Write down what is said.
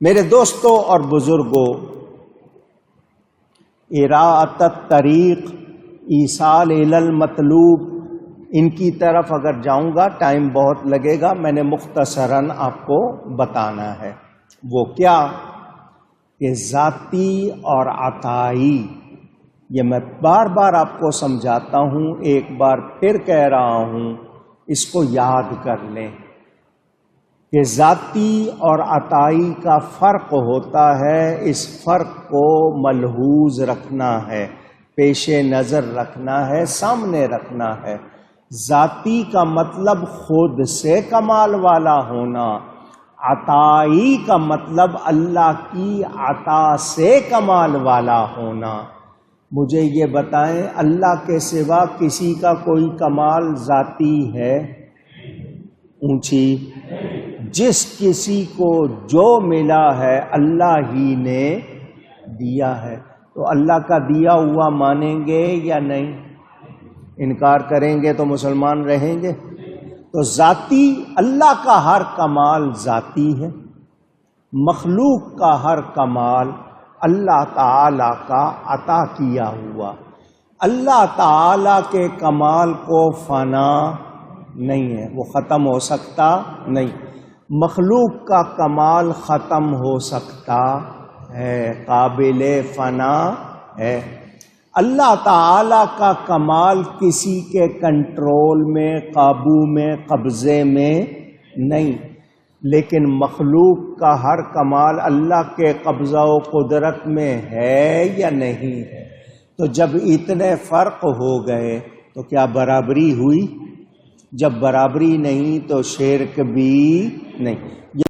میرے دوستوں اور بزرگوں، اراءۃ الطریق، ایصال الی المطلوب، ان کی طرف اگر جاؤں گا ٹائم بہت لگے گا، میں نے مختصراً آپ کو بتانا ہے۔ وہ کیا کہ ذاتی اور عطائی، یہ میں بار بار آپ کو سمجھاتا ہوں، ایک بار پھر کہہ رہا ہوں، اس کو یاد کر لیں کہ ذاتی اور عطائی کا فرق ہوتا ہے۔ اس فرق کو ملحوظ رکھنا ہے، پیش نظر رکھنا ہے، سامنے رکھنا ہے۔ ذاتی کا مطلب خود سے کمال والا ہونا، عطائی کا مطلب اللہ کی عطا سے کمال والا ہونا۔ مجھے یہ بتائیں، اللہ کے سوا کسی کا کوئی کمال ذاتی ہے؟ اونچی، جس کسی کو جو ملا ہے اللہ ہی نے دیا ہے، تو اللہ کا دیا ہوا مانیں گے یا نہیں؟ انکار کریں گے تو مسلمان رہیں گے؟ تو ذاتی، اللہ کا ہر کمال ذاتی ہے، مخلوق کا ہر کمال اللہ تعالی کا عطا کیا ہوا۔ اللہ تعالی کے کمال کو فنا نہیں ہے، وہ ختم ہو سکتا نہیں۔ مخلوق کا کمال ختم ہو سکتا ہے، قابل فنا ہے۔ اللہ تعالی کا کمال کسی کے کنٹرول میں، قابو میں، قبضے میں نہیں، لیکن مخلوق کا ہر کمال اللہ کے قبضہ و قدرت میں ہے یا نہیں ہے؟ تو جب اتنے فرق ہو گئے تو کیا برابری ہوئی؟ جب برابری نہیں تو شرک بھی نہیں۔